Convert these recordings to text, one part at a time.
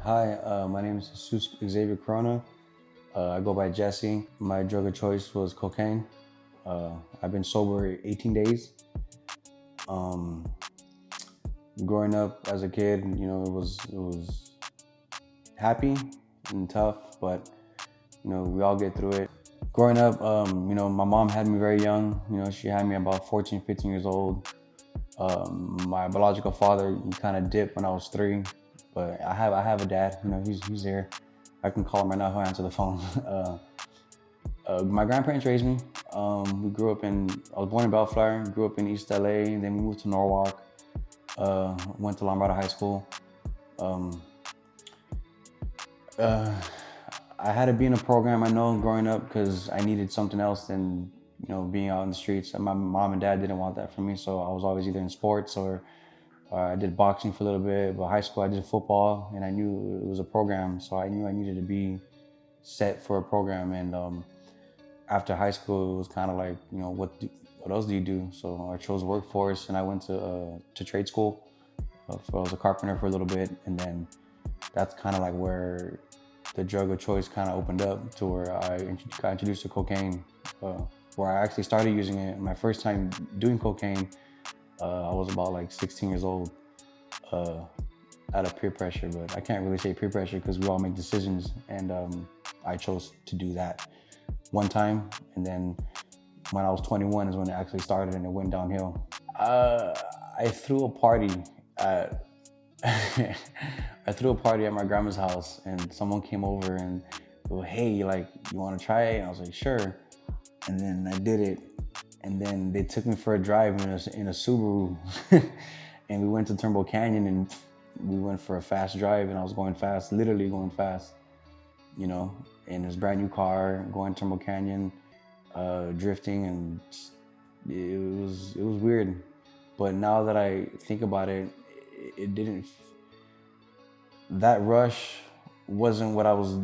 Hi, my name is Jesus Xavier Corona. I go by Jesse. My drug of choice was cocaine. I've been sober 18 days. Um, Growing up as a kid, it was happy and tough, but we all get through it. Growing up, my mom had me very young. She had me about 14, 15 years old. My biological father, he kind of dipped when I was 3, but I have a dad. He's there. I can call him right now. He'll answer the phone. My grandparents raised me. We grew up in. I was born in Bellflower. Grew up in East LA. And then we moved to Norwalk. Went to Lombardo High School. Um, uh, I had to be in a program. I know growing up because I needed something else than being out in the streets. And my mom and dad didn't want that for me, so I was always either in sports or I did boxing for a little bit. But high school, I did football, and I knew it was a program, so I knew I needed to be set for a program. And after high school, it was kind of like, what else do you do? So I chose workforce, and I went to trade school. I was a carpenter for a little bit, and then that's kind of like where the drug of choice kind of opened up to where I got introduced to cocaine, where I actually started using it. My first time doing cocaine, I was about like 16 years old, uh, out of peer pressure, but I can't really say peer pressure because we all make decisions, and I chose to do that one time, and then when I was 21 is when it actually started and it went downhill. Uh, I threw a party at I threw a party at my grandma's house, and someone came over and go, "Hey, like, you want to try it?" And I was like, "Sure." And then I did it, and then they took me for a drive in a Subaru, and we went to Turnbull Canyon, and we went for a fast drive, and I was going fast, literally going fast, you know, in this brand new car, going Turnbull Canyon, drifting, and it was weird. But now that I think about it, it didn't. That rush wasn't what I was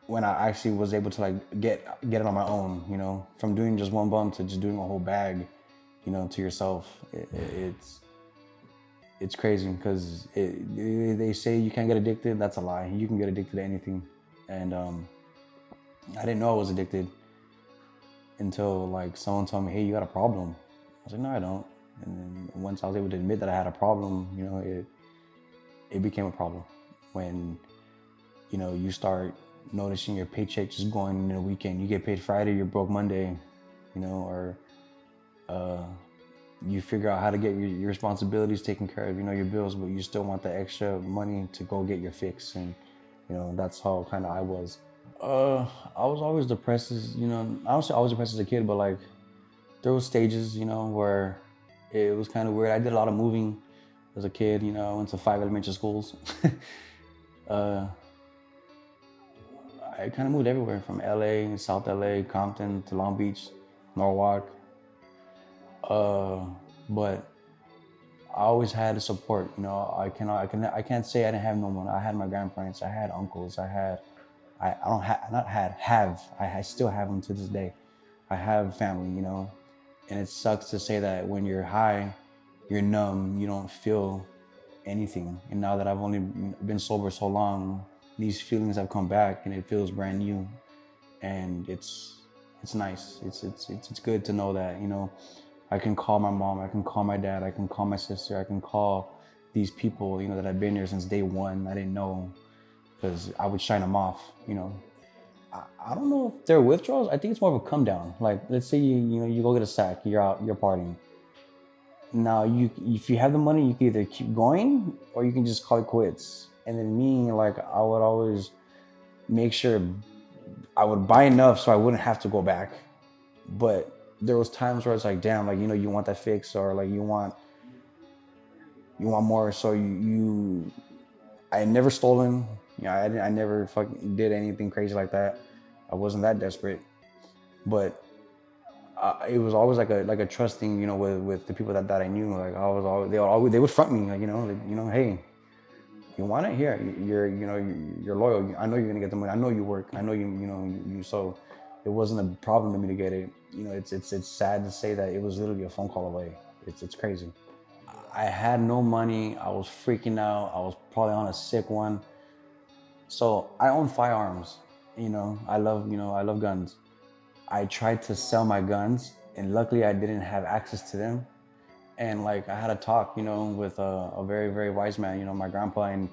when I actually was able to like get it on my own. From doing just one bump to just doing a whole bag, to yourself. It's crazy because they say you can't get addicted. That's a lie. You can get addicted to anything, and I didn't know I was addicted until like someone told me, "Hey, you got a problem." I was like, "No, I don't." And then once I was able to admit that I had a problem, it became a problem. When you start noticing your paycheck just going in a weekend, you get paid Friday, you're broke Monday, or uh, you figure out how to get your responsibilities taken care of, your bills, but you still want the extra money to go get your fix. And that's how kind of I was. I was always depressed I was always depressed as a kid, but like there was stages, where it was kind of weird. I did a lot of moving as a kid. I went to 5 elementary schools. uh, I kind of moved everywhere from LA, South LA, Compton to Long Beach, Norwalk. But I always had support. I can't say I didn't have no one. I had my grandparents. I had uncles. I don't have, not had, have. I still have them to this day. I have family, and it sucks to say that when you're high, you're numb. You don't feel anything. And now that I've only been sober so long, these feelings have come back, and it feels brand new. And it's nice. It's good to know that I can call my mom, I can call my dad, I can call my sister, I can call these people that I've been here since day one. I didn't know because I would shine them off. I don't know if they're withdrawals. I think it's more of a come down. Like, let's say you go get a sack, you're out, you're partying. Now if you have the money, you can either keep going or you can just call it quits. And then me, like, I would always make sure I would buy enough so I wouldn't have to go back. But there was times where it's like, damn, like, you want that fix, or like you want more. So I had never stolen. I never fucking did anything crazy like that. I wasn't that desperate. But it was always like a trusting, with the people that I knew. Like, I was always they would front me, like, hey, you want it here? You're loyal. I know you're gonna get the money. I know you work. I know you. So it wasn't a problem to me to get it. It's sad to say that it was literally a phone call away. It's crazy. I had no money. I was freaking out. I was probably on a sick one. So I own firearms. I love guns. I tried to sell my guns, and luckily I didn't have access to them. And like I had a talk, with a very very wise man, my grandpa, and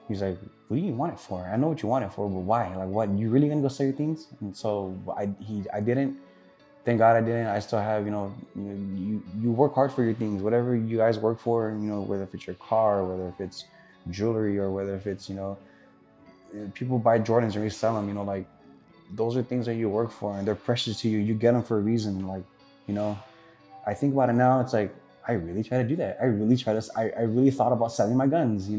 he's like, "What do you want it for? I know what you want it for, but why? Like, what? You really gonna go sell your things?" And so I didn't. Thank God I didn't. I still have, you work hard for your things, whatever you guys work for, whether if it's your car, whether if it's jewelry, or whether if it's, people buy Jordans and resell them, like those are things that you work for and they're precious to you. You get them for a reason. Like, you know, I think about it now. It's like, I really try to do that. I really thought about selling my guns,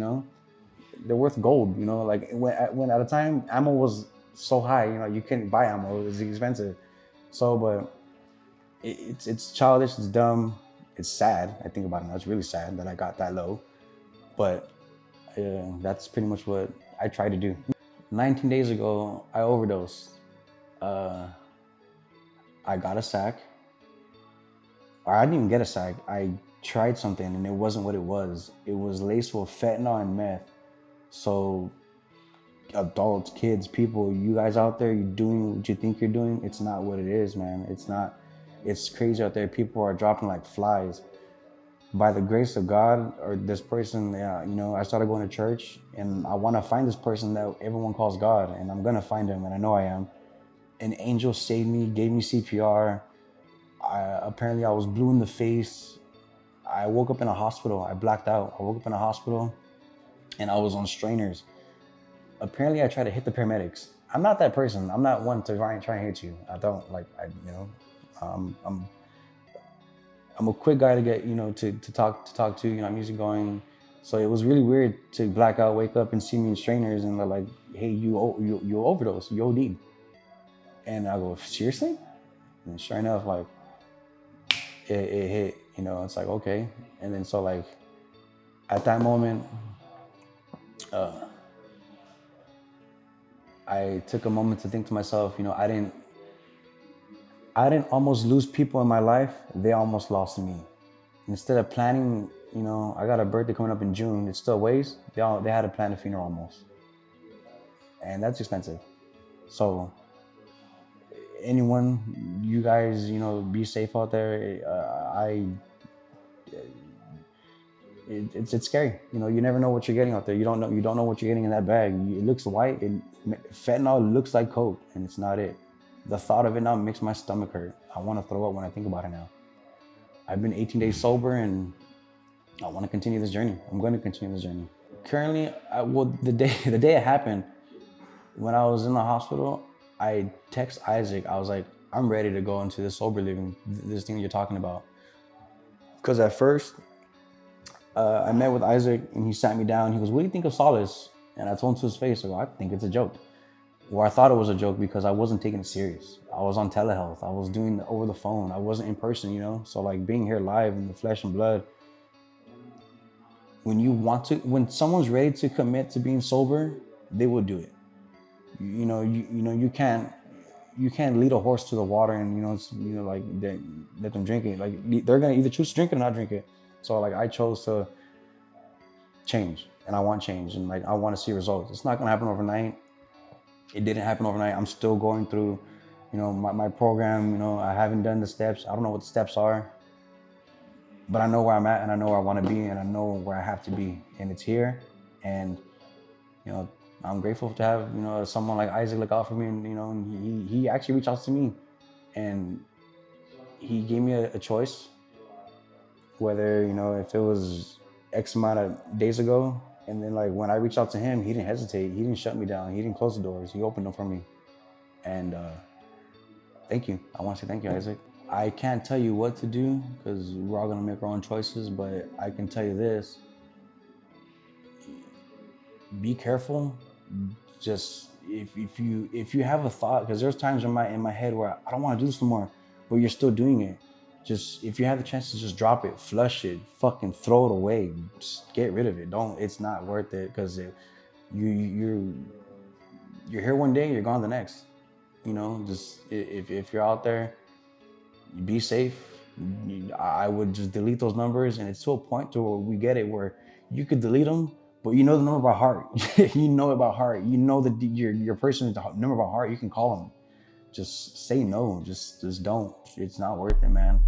they're worth gold, like when at a time ammo was so high, you couldn't buy ammo. It was expensive. So, but it's childish. It's dumb. It's sad. I think about it now. It's really sad that I got that low. But that's pretty much what I try to do. 19 days ago, I overdosed. Uh, I got a sack. Or I didn't even get a sack. I tried something and it wasn't what it was. It was laced with fentanyl and meth. So adults, kids, people, you guys out there, you doing what you think you're doing, it's not what it is, man. It's not. It's crazy out there. People are dropping like flies. By the grace of God, or this person, yeah, I started going to church, and I want to find this person that everyone calls God, and I'm gonna find him, and I know I am. An angel saved me, gave me CPR. Apparently, I was blue in the face. I woke up in a hospital. I blacked out. I woke up in a hospital, and I was on strainers. Apparently, I tried to hit the paramedics. I'm not that person. I'm not one to try and hit you. I don't like. Um, I'm I'm a quick guy to get, to talk to. I'm usually going. So it was really weird to black out, wake up, and see me in strainers, and they're like, "Hey, you overdose, you OD," and I go, "Seriously?" And sure enough, like it hit. It's like okay, and then so like at that moment, I took a moment to think to myself, I didn't almost lose people in my life. They almost lost me. Instead of planning, I got a birthday coming up in June. It's still ways. They had to plan a funeral almost, and that's expensive. So anyone, you guys, be safe out there. It's scary. You never know what you're getting out there. You don't know what you're getting in that bag. It looks white. Fentanyl looks like coke, and it's not it. The thought of it now makes my stomach hurt. I want to throw up when I think about it now. I've been 18 days sober, and I want to continue this journey. I'm going to continue this journey. Currently, the day the day it happened, when I was in the hospital, I text Isaac. I was like, I'm ready to go into this sober living, this thing you're talking about. Because at first, I met with Isaac and he sat me down. He goes, "What do you think of Solace?" And I told him to his face, I go, "I think it's a joke." Or I thought it was a joke because I wasn't taking it serious. I was on telehealth. I was doing it over the phone. I wasn't in person, So like being here live in the flesh and blood, when someone's ready to commit to being sober, they will do it. You can't lead a horse to the water and like let them drink it. Like they're gonna either choose to drink it or not drink it. So like I chose to change, and I want change, and like I want to see results. It's not gonna happen overnight. It didn't happen overnight. I'm still going through, my program. I haven't done the steps. I don't know what the steps are, but I know where I'm at, and I know where I want to be, and I know where I have to be, and it's here. And you know, I'm grateful to have someone like Isaac look out for me, and he actually reached out to me, and he gave me a choice, whether if it was X amount of days ago, and then like when I reached out to him, he didn't hesitate, he didn't shut me down, he didn't close the doors, he opened them for me, and thank you. I want to say thank you, Isaac. I can't tell you what to do because we're all gonna make our own choices, but I can tell you this: be careful. Just if you have a thought, because there's times in my head where I don't want to do this no more, but you're still doing it. Just if you have the chance to just drop it, flush it, fucking throw it away, just get rid of it. Don't. It's not worth it because you're here one day, you're gone the next. Just if you're out there, be safe. I would just delete those numbers, and it's to a point to where we get it where you could delete them, But you know the number by heart. You know it by heart. You know that your person's number by heart. You can call them. Just say no. Just don't. It's not worth it, man.